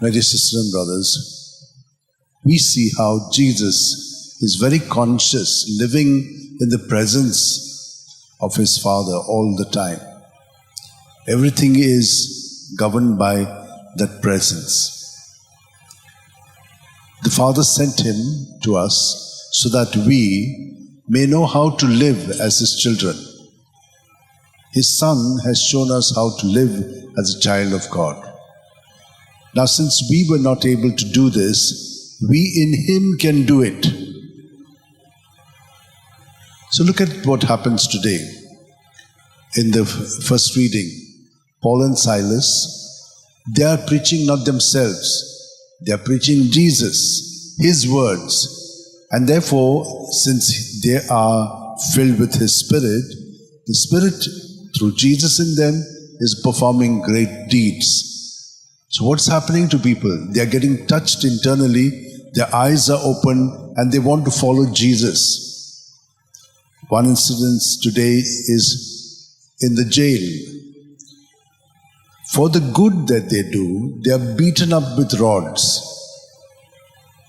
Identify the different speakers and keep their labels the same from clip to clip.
Speaker 1: My dear sisters and brothers, we see how Jesus is very conscious, living in the presence of his Father all the time. Everything is governed by that presence. The Father sent him to us so that we may know how to live as his children. His Son has shown us how to live as a child of God. Now, since we were not able to do this, we in him can do it. So look at what happens today. In the first reading, Paul and Silas, they are preaching not themselves. They are preaching Jesus, his words. And therefore, since they are filled with his Spirit, the Spirit through Jesus in them is performing great deeds. So what's happening to people? They are getting touched internally, their eyes are open, and they want to follow Jesus. One incident today is in the jail. For the good that they do, they are beaten up with rods.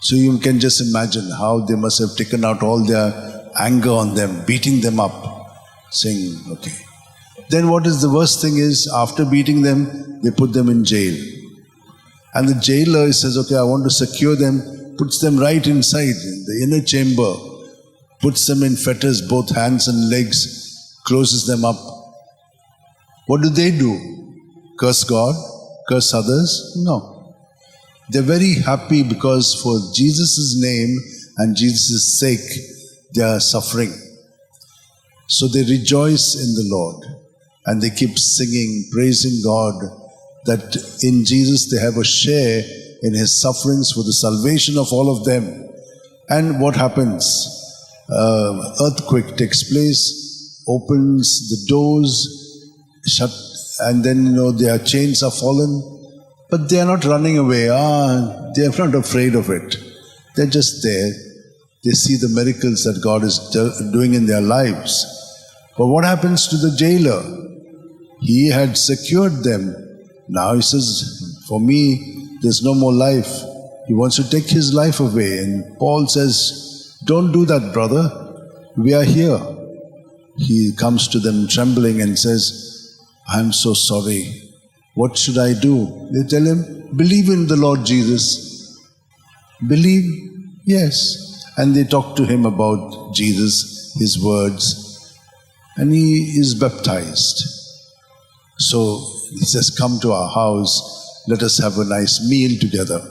Speaker 1: So you can just imagine how they must have taken out all their anger on them, beating them up, saying, okay. Then what is the worst thing is, after beating them, they put them in jail. And the jailer says, okay, I want to secure them, puts them right inside in the inner chamber, puts them in fetters, both hands and legs, closes them up. What do? Curse God? Curse others? No. They're very happy because for Jesus' name and Jesus' sake, they are suffering. So they rejoice in the Lord. And they keep singing, praising God, that in Jesus they have a share in his sufferings for the salvation of all of them. And what happens? Earthquake takes place, opens the doors, shut, and then their chains are fallen. But they are not running away. They are not afraid of it. They're just there. They see the miracles that God is doing in their lives. But what happens to the jailer? He had secured them. Now he says, for me, there's no more life. He wants to take his life away. And Paul says, don't do that, brother. We are here. He comes to them trembling and says, I'm so sorry. What should I do? They tell him, believe in the Lord Jesus. Believe? Yes. And they talk to him about Jesus, his words. And he is baptized. So he says, come to our house, let us have a nice meal together.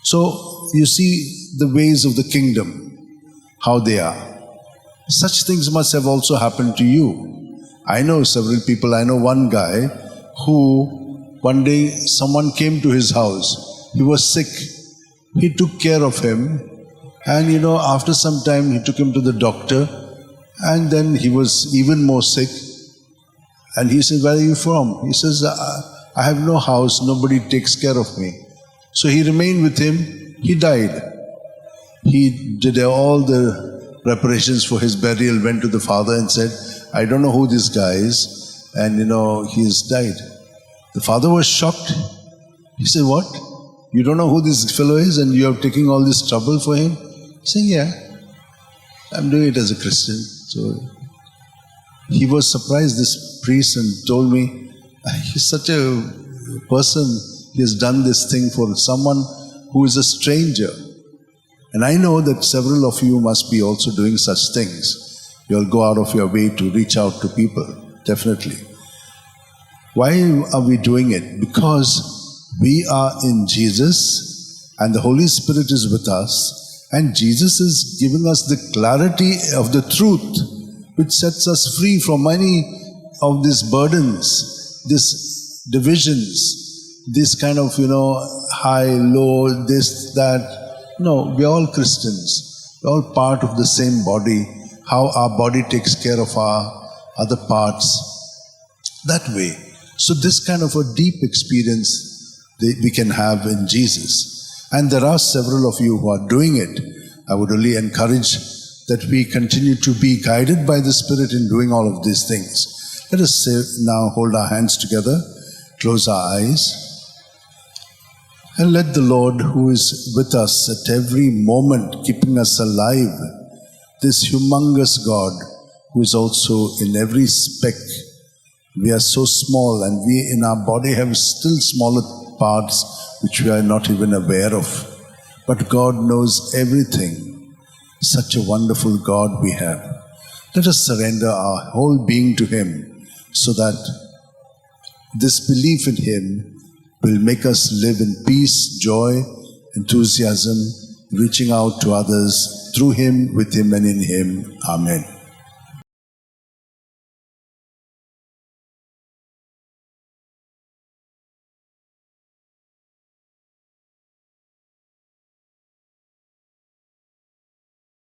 Speaker 1: So you see the ways of the kingdom, how they are. Such things must have also happened to you. I know several people. I know one guy who one day someone came to his house. He was sick. He took care of him. And after some time he took him to the doctor. And then he was even more sick. And he said, where are you from? He says, I have no house, nobody takes care of me. So he remained with him, he died. He did all the preparations for his burial, went to the father and said, I don't know who this guy is, and he has died. The father was shocked. He said, what? You don't know who this fellow is and you are taking all this trouble for him? He said, yeah, I'm doing it as a Christian. So he was surprised, this priest, and told me, he's such a person, he has done this thing for someone who is a stranger. And I know that several of you must be also doing such things. You'll go out of your way to reach out to people, definitely. Why are we doing it? Because we are in Jesus and the Holy Spirit is with us, and Jesus is giving us the clarity of the truth, which sets us free from many of these burdens, these divisions, this kind of, high, low, this, that. No, we're all Christians. We're all part of the same body. How our body takes care of our other parts. That way. So this kind of a deep experience that we can have in Jesus. And there are several of you who are doing it. I would only encourage that we continue to be guided by the Spirit in doing all of these things. Let us now hold our hands together, close our eyes. And let the Lord, who is with us at every moment, keeping us alive, this humongous God, who is also in every speck. We are so small, and we in our body have still smaller parts which we are not even aware of. But God knows everything. Such a wonderful God we have. Let us surrender our whole being to Him, so that this belief in Him will make us live in peace, joy, enthusiasm, reaching out to others through Him, with Him, and in Him. Amen.